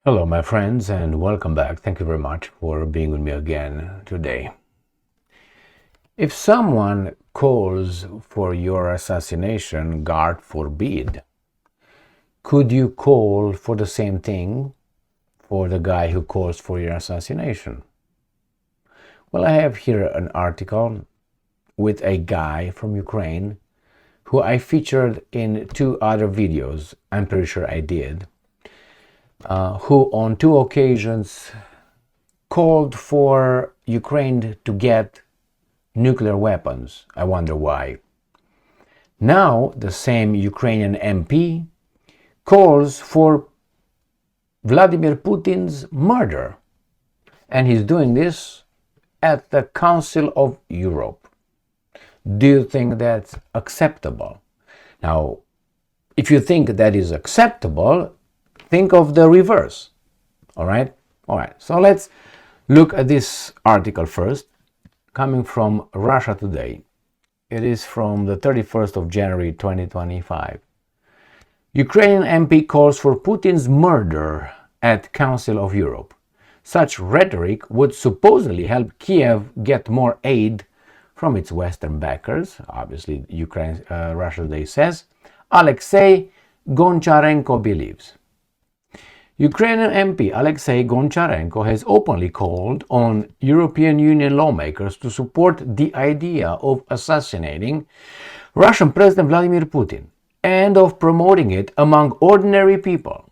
Hello, my friends, and welcome back. Thank you very much for being with me again today. If someone calls for your assassination, God forbid, could you call for the same thing for the guy who calls for your assassination? Well, I have here an article with a guy from Ukraine who I featured in two other videos. I'm pretty sure I did. Who on two occasions called for Ukraine to get nuclear weapons. I wonder why. Now the same Ukrainian MP calls for Vladimir Putin's murder. And he's doing this at the Council of Europe. Do you think that's acceptable? Now, if you think that is acceptable, think of the reverse. All right? So let's look at this article first, coming from Russia Today. It is from the 31st of January 2025. Ukrainian MP calls for Putin's murder at Council of Europe. Such rhetoric would supposedly help Kiev get more aid from its Western backers. Obviously, Russia Today says. Alexei Goncharenko believes. Ukrainian MP Alexei Goncharenko has openly called on European Union lawmakers to support the idea of assassinating Russian President Vladimir Putin and of promoting it among ordinary people.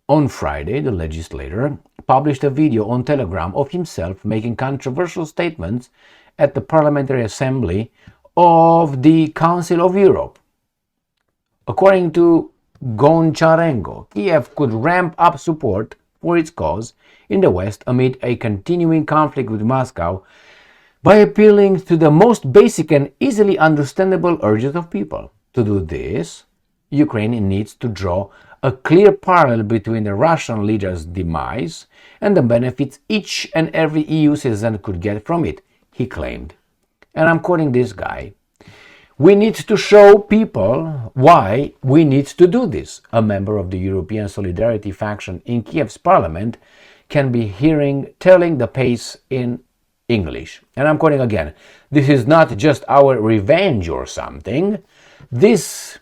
On Friday, the legislator published a video on Telegram of himself making controversial statements at the Parliamentary Assembly of the Council of Europe. According to Goncharenko, Kiev could ramp up support for its cause in the West amid a continuing conflict with Moscow by appealing to the most basic and easily understandable urges of people. To do this, Ukraine needs to draw a clear parallel between the Russian leader's demise and the benefits each and every EU citizen could get from it, he claimed. And I'm quoting this guy. We need to show people why we need to do this. A member of the European Solidarity faction in Kiev's parliament can be telling the pace in English. And I'm quoting again. This is not just our revenge or something. This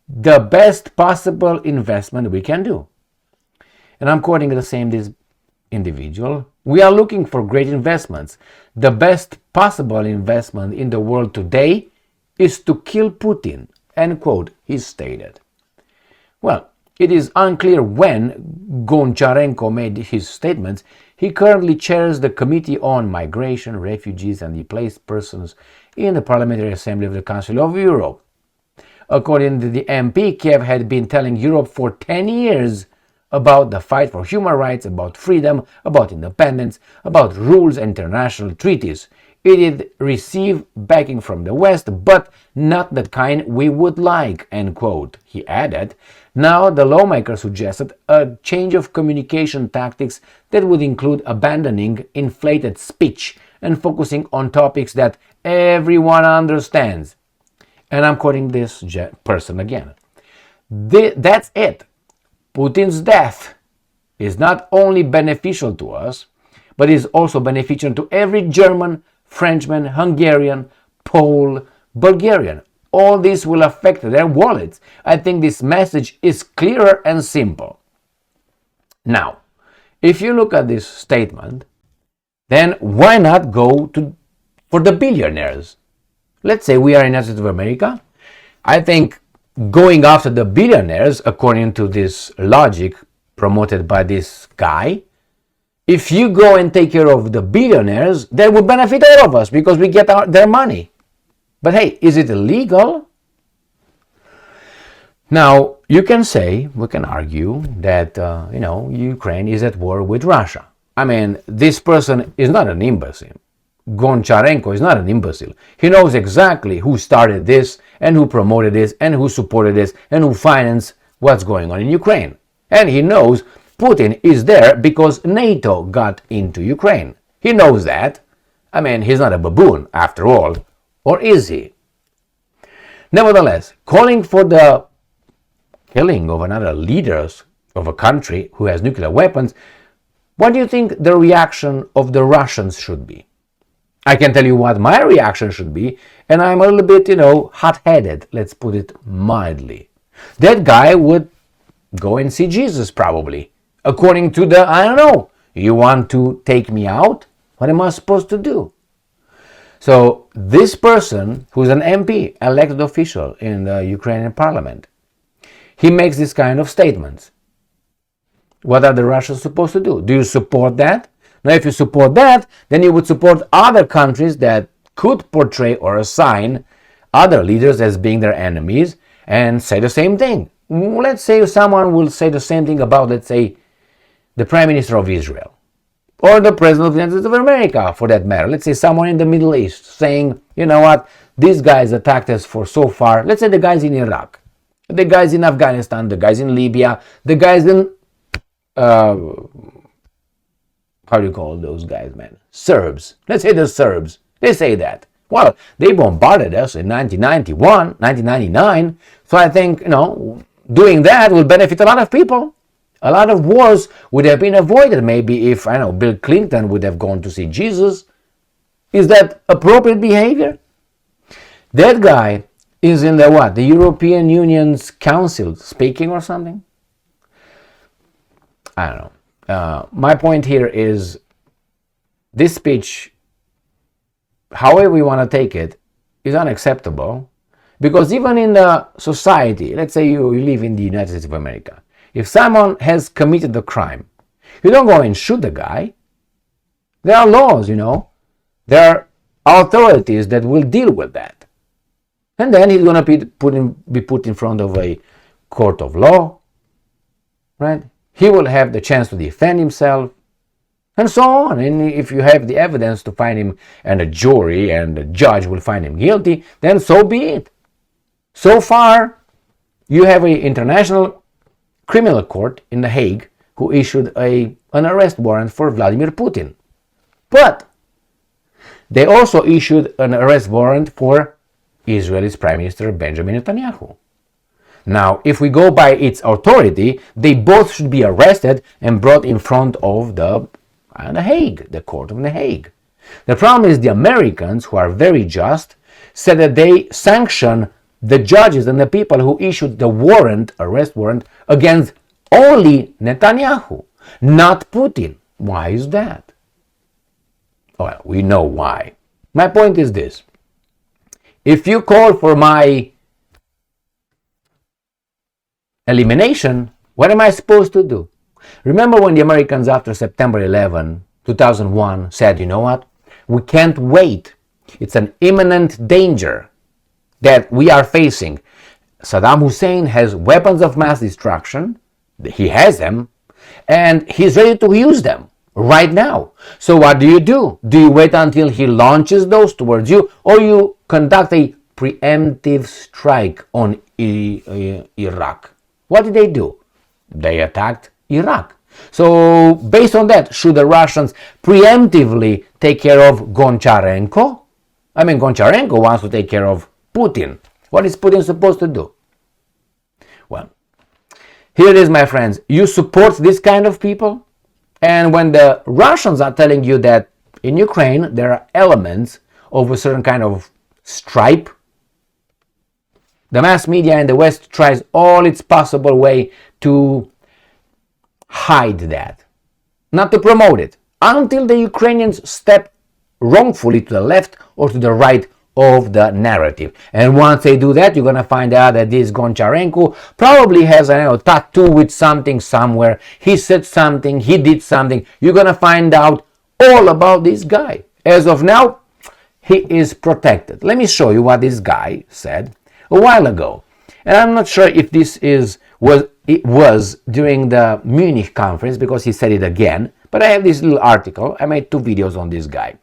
the best possible investment we can do. And I'm quoting this individual. We are looking for great investments. The best possible investment in the world today is to kill Putin, end quote, he stated. Well, it is unclear when Goncharenko made his statements. He currently chairs the Committee on Migration, Refugees and Displaced Persons in the Parliamentary Assembly of the Council of Europe. According to the MP, Kiev had been telling Europe for 10 years about the fight for human rights, about freedom, about independence, about rules and international treaties. It did receive backing from the West, but not the kind we would like, end quote, he added. Now the lawmaker suggested a change of communication tactics that would include abandoning inflated speech and focusing on topics that everyone understands. And I'm quoting this person again. That's it. Putin's death is not only beneficial to us, but is also beneficial to every German, Frenchman, Hungarian, Pole, Bulgarian. All this will affect their wallets. I think this message is clearer and simple. Now, if you look at this statement, then why not go for the billionaires? Let's say we are in United States of America. I think going after the billionaires, according to this logic promoted by this guy, if you go and take care of the billionaires, that will benefit all of us because we get their money. But hey, is it illegal? Now, we can argue that, Ukraine is at war with Russia. I mean, this person is not an imbecile. Goncharenko is not an imbecile. He knows exactly who started this and who promoted this and who supported this and who financed what's going on in Ukraine. And he knows Putin is there because NATO got into Ukraine. He knows that. I mean, he's not a baboon after all. Or is he? Nevertheless, calling for the killing of another leader of a country who has nuclear weapons, what do you think the reaction of the Russians should be? I can tell you what my reaction should be, and I'm a little bit, hot-headed, let's put it mildly. That guy would go and see Jesus, probably. According to I don't know, you want to take me out? What am I supposed to do? So this person, who's an MP, elected official in the Ukrainian parliament, he makes this kind of statements. What are the Russians supposed to do? Do you support that? Now, if you support that, then you would support other countries that could portray or assign other leaders as being their enemies and say the same thing. Let's say someone will say the same thing about, let's say, the Prime Minister of Israel or the President of the United States of America, for that matter. Let's say someone in the Middle East saying, you know what, these guys attacked us for so far. Let's say the guys in Iraq, the guys in Afghanistan, the guys in Libya, the guys in how do you call those guys, man? Serbs. Let's say the Serbs. They say that. Well, they bombarded us in 1991, 1999. So I think, doing that will benefit a lot of people. A lot of wars would have been avoided maybe if, Bill Clinton would have gone to see Jesus. Is that appropriate behavior? That guy is in the European Union's Council speaking or something? I don't know. My point here is this speech, however we want to take it, is unacceptable, because even in the society, let's say you live in the United States of America, if someone has committed a crime, you don't go and shoot the guy. There are laws, there are authorities that will deal with that. And then he's going to be put in front of a court of law, right? He will have the chance to defend himself, and so on. And if you have the evidence to find him, and a jury and the judge will find him guilty, then so be it. So far, you have an international criminal court in The Hague who issued an arrest warrant for Vladimir Putin. But they also issued an arrest warrant for Israel's Prime Minister Benjamin Netanyahu. Now, if we go by its authority, they both should be arrested and brought in front of the Hague, the court of The Hague. The problem is the Americans, who are very just, said that they sanction the judges and the people who issued the arrest warrant, against only Netanyahu, not Putin. Why is that? Well, we know why. My point is this. If you call for my elimination, what am I supposed to do? Remember when the Americans after September 11, 2001 said, you know what? We can't wait. It's an imminent danger that we are facing. Saddam Hussein has weapons of mass destruction. He has them. And he's ready to use them right now. So what do? Do you wait until he launches those towards you, or you conduct a preemptive strike on Iraq? What did they do? They attacked Iraq. So based on that, should the Russians preemptively take care of Goncharenko? I mean, Goncharenko wants to take care of Putin. What is Putin supposed to do? Well, here it is, my friends. You support this kind of people, and when the Russians are telling you that in Ukraine there are elements of a certain kind of stripe, the mass media in the West tries all its possible way to hide that, not to promote it, until the Ukrainians step wrongfully to the left or to the right of the narrative. And once they do that, you're going to find out that this Goncharenko probably has a tattoo with something somewhere. He said something, he did something. You're going to find out all about this guy. As of now, he is protected. Let me show you what this guy said a while ago. And I'm not sure if this was during the Munich conference, because he said it again, but I have this little article. I made 2 videos on this guy.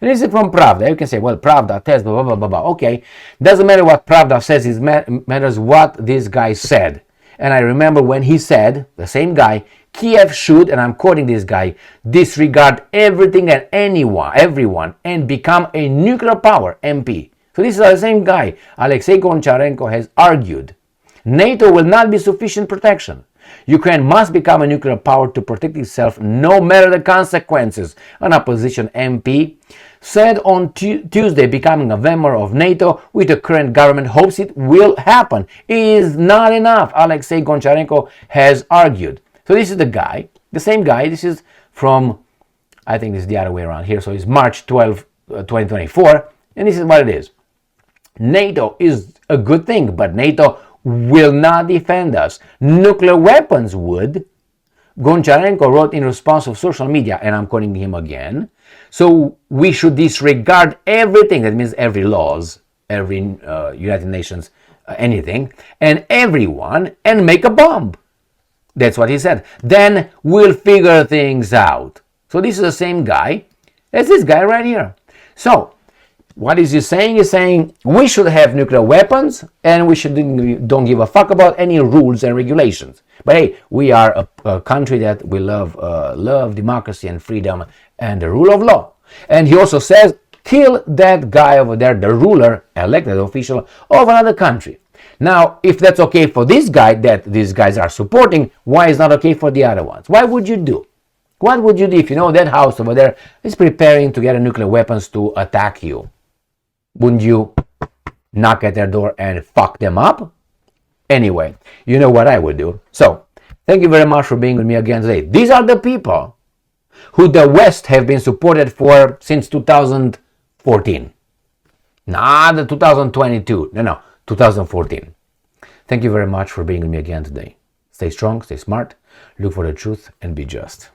And this is from Pravda. You can say, well, Pravda says blah, blah, blah, blah, blah. Okay, doesn't matter what Pravda says, it matters what this guy said. And I remember when he said, the same guy, Kiev should, and I'm quoting this guy, disregard everything and everyone, and become a nuclear power MP. So this is the same guy. Alexei Goncharenko has argued NATO will not be sufficient protection. Ukraine must become a nuclear power to protect itself no matter the consequences, an opposition MP said on Tuesday. Becoming a member of NATO with the current government hopes it will happen. It is not enough, Alexei Goncharenko has argued. So this is the guy, the same guy. This is from, I think this is the other way around here. So it's March 12, 2024. And this is what it is. NATO is a good thing, but NATO will not defend us. Nuclear weapons would. Goncharenko wrote in response to social media, and I'm quoting him again. So we should disregard everything. That means every laws, every United Nations, anything, and everyone, and make a bomb. That's what he said. Then we'll figure things out. So this is the same guy as this guy right here. So what is he saying? He's saying we should have nuclear weapons and we don't give a fuck about any rules and regulations. But hey, we are a country that we love democracy and freedom and the rule of law. And he also says, kill that guy over there, the ruler, elected official of another country. Now, if that's okay for this guy that these guys are supporting, why is not okay for the other ones? What would you do? What would you do if you know that house over there is preparing to get nuclear weapons to attack you? Wouldn't you knock at their door and fuck them up? Anyway, you know what I would do. So, thank you very much for being with me again today. These are the people who the West have been supported for since 2014. Not the 2022. No, 2014. Thank you very much for being with me again today. Stay strong, stay smart, look for the truth, and be just.